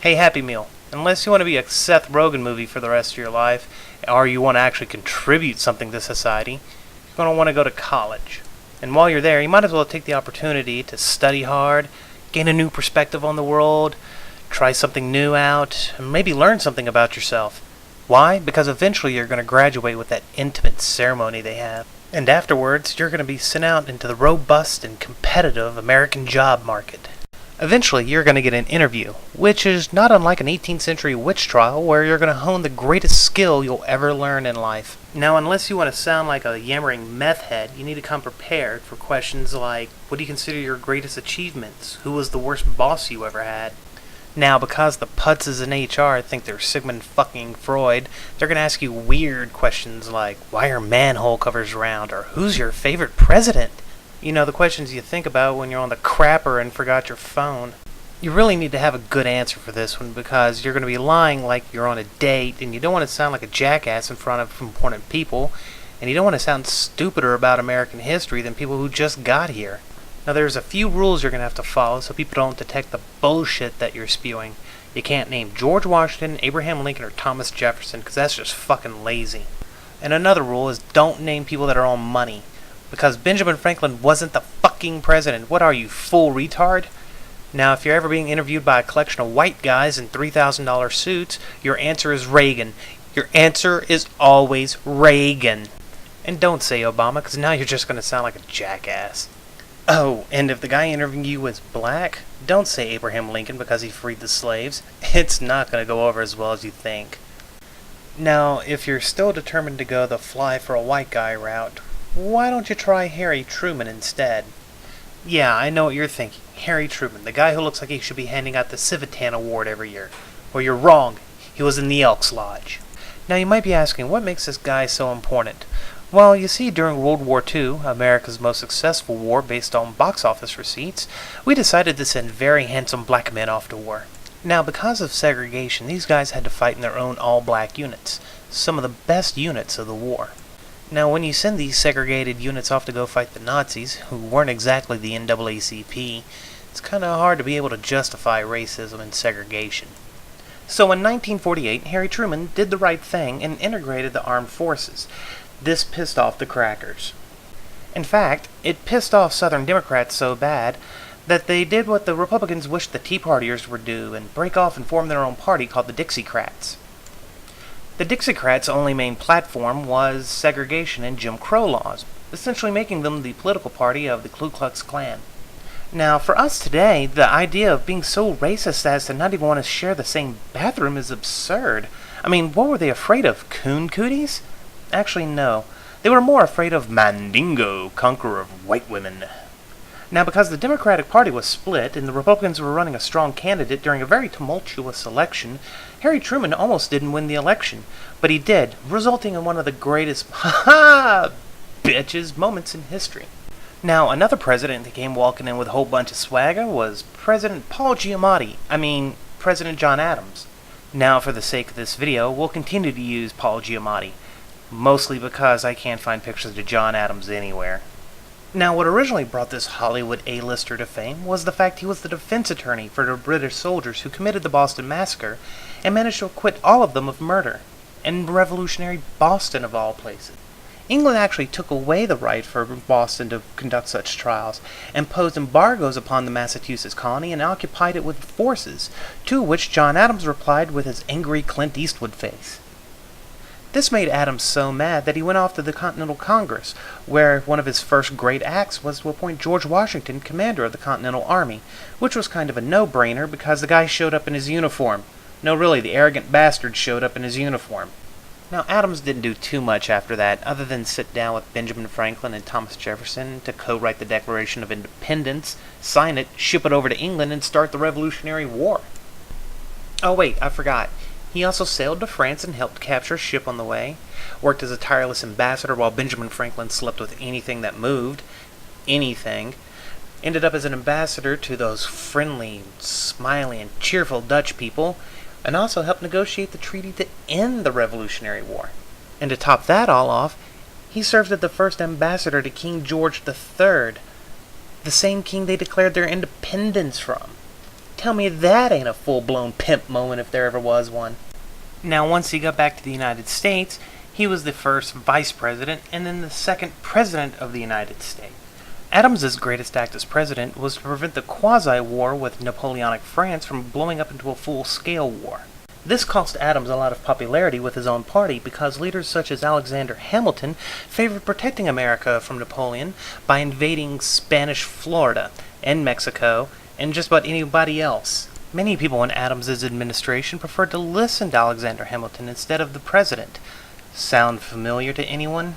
Hey, Happy Meal. Unless you want to be a Seth Rogen movie for the rest of your life, or you want to actually contribute something to society, you're going to want to go to college. And while you're there, you might as well take the opportunity to study hard, gain a new perspective on the world, try something new out, and maybe learn something about yourself. Why? Because eventually you're going to graduate with that intimate ceremony they have. And afterwards, you're going to be sent out into the robust and competitive American job market. Eventually, you're going to get an interview, which is not unlike an 18th century witch trial where you're going to hone the greatest skill you'll ever learn in life. Now, unless you want to sound like a yammering meth head, you need to come prepared for questions like, what do you consider your greatest achievements? Who was the worst boss you ever had? Now, because the putzes in HR think they're Sigmund fucking Freud, they're going to ask you weird questions like, why are manhole covers round? Or who's your favorite president? You know, the questions you think about when you're on the crapper and forgot your phone. You really need to have a good answer for this one because you're going to be lying like you're on a date and you don't want to sound like a jackass in front of important people and you don't want to sound stupider about American history than people who just got here. Now there's a few rules you're going to have to follow so people don't detect the bullshit that you're spewing. You can't name George Washington, Abraham Lincoln, or Thomas Jefferson because that's just fucking lazy. And another rule is don't name people that are on money. Because Benjamin Franklin wasn't the fucking president. What are you, full retard? Now, if you're ever being interviewed by a collection of white guys in $3,000 suits, your answer is Reagan. Your answer is always Reagan. And don't say Obama, because now you're just going to sound like a jackass. Oh, and if the guy interviewing you is black, don't say Abraham Lincoln because he freed the slaves. It's not going to go over as well as you think. Now, if you're still determined to go the fly for a white guy route, why don't you try Harry Truman instead? Yeah, I know what you're thinking. Harry Truman, the guy who looks like he should be handing out the Civitan Award every year. Well, you're wrong. He was in the Elks Lodge. Now, you might be asking, what makes this guy so important? Well, you see, during World War II, America's most successful war based on box office receipts, we decided to send very handsome black men off to war. Now, because of segregation, these guys had to fight in their own all-black units, some of the best units of the war. Now, when you send these segregated units off to go fight the Nazis, who weren't exactly the NAACP, it's kind of hard to be able to justify racism and segregation. So in 1948, Harry Truman did the right thing and integrated the armed forces. This pissed off the crackers. In fact, it pissed off Southern Democrats so bad that they did what the Republicans wished the Tea Partiers would do and break off and form their own party called the Dixiecrats. The Dixiecrats' only main platform was segregation and Jim Crow laws, essentially making them the political party of the Ku Klux Klan. Now, for us today, the idea of being so racist as to not even want to share the same bathroom is absurd. I mean, what were they afraid of, coon cooties? Actually, no. They were more afraid of Mandingo, conqueror of white women. Now, because the Democratic Party was split and the Republicans were running a strong candidate during a very tumultuous election, Harry Truman almost didn't win the election, but he did, resulting in one of the greatest ha-ha bitches moments in history. Now, another president that came walking in with a whole bunch of swagger was President President John Adams. Now, for the sake of this video, we'll continue to use Paul Giamatti, mostly because I can't find pictures of John Adams anywhere. Now, what originally brought this Hollywood A-lister to fame was the fact he was the defense attorney for the British soldiers who committed the Boston Massacre and managed to acquit all of them of murder, in revolutionary Boston of all places. England actually took away the right for Boston to conduct such trials, and imposed embargoes upon the Massachusetts colony and occupied it with forces, to which John Adams replied with his angry Clint Eastwood face. This made Adams so mad that he went off to the Continental Congress, where one of his first great acts was to appoint George Washington commander of the Continental Army, which was kind of a no-brainer because the guy showed up in his uniform. No, really, the arrogant bastard showed up in his uniform. Now, Adams didn't do too much after that, other than sit down with Benjamin Franklin and Thomas Jefferson to co-write the Declaration of Independence, sign it, ship it over to England, and start the Revolutionary War. Oh wait, I forgot. He also sailed to France and helped capture a ship on the way, worked as a tireless ambassador while Benjamin Franklin slept with anything that moved, anything, ended up as an ambassador to those friendly, smiling, and cheerful Dutch people, and also helped negotiate the treaty to end the Revolutionary War. And to top that all off, he served as the first ambassador to King George III, the same king they declared their independence from. Tell me that ain't a full-blown pimp moment if there ever was one. Now, once he got back to the United States, he was the first vice president and then the second president of the United States. Adams's greatest act as president was to prevent the Quasi-War with Napoleonic France from blowing up into a full-scale war. This cost Adams a lot of popularity with his own party because leaders such as Alexander Hamilton favored protecting America from Napoleon by invading Spanish Florida and Mexico and just about anybody else. Many people in Adams's administration preferred to listen to Alexander Hamilton instead of the president. Sound familiar to anyone?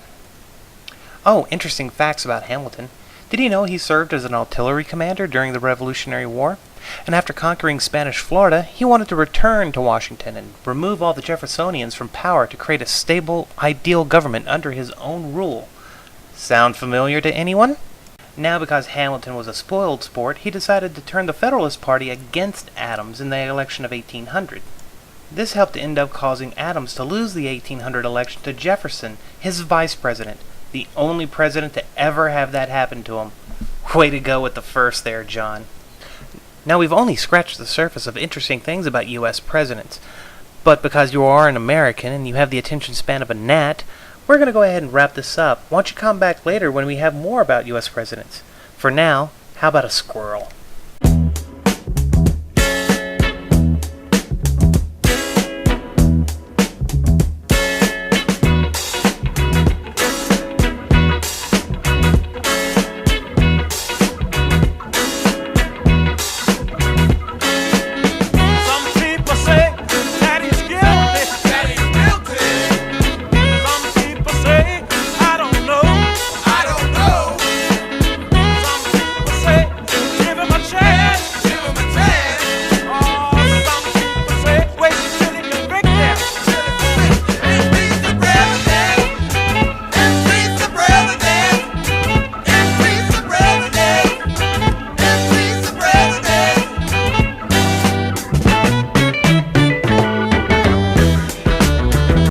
Oh, interesting facts about Hamilton. Did you know he served as an artillery commander during the Revolutionary War? And after conquering Spanish Florida, he wanted to return to Washington and remove all the Jeffersonians from power to create a stable, ideal government under his own rule. Sound familiar to anyone? Now, because Hamilton was a spoiled sport, he decided to turn the Federalist Party against Adams in the election of 1800. This helped end up causing Adams to lose the 1800 election to Jefferson, his vice president, the only president to ever have that happen to him. Way to go with the first there, John. Now, we've only scratched the surface of interesting things about U.S. presidents, but because you are an American and you have the attention span of a gnat, we're going to go ahead and wrap this up. Why don't you come back later when we have more about U.S. presidents? For now, how about a squirrel?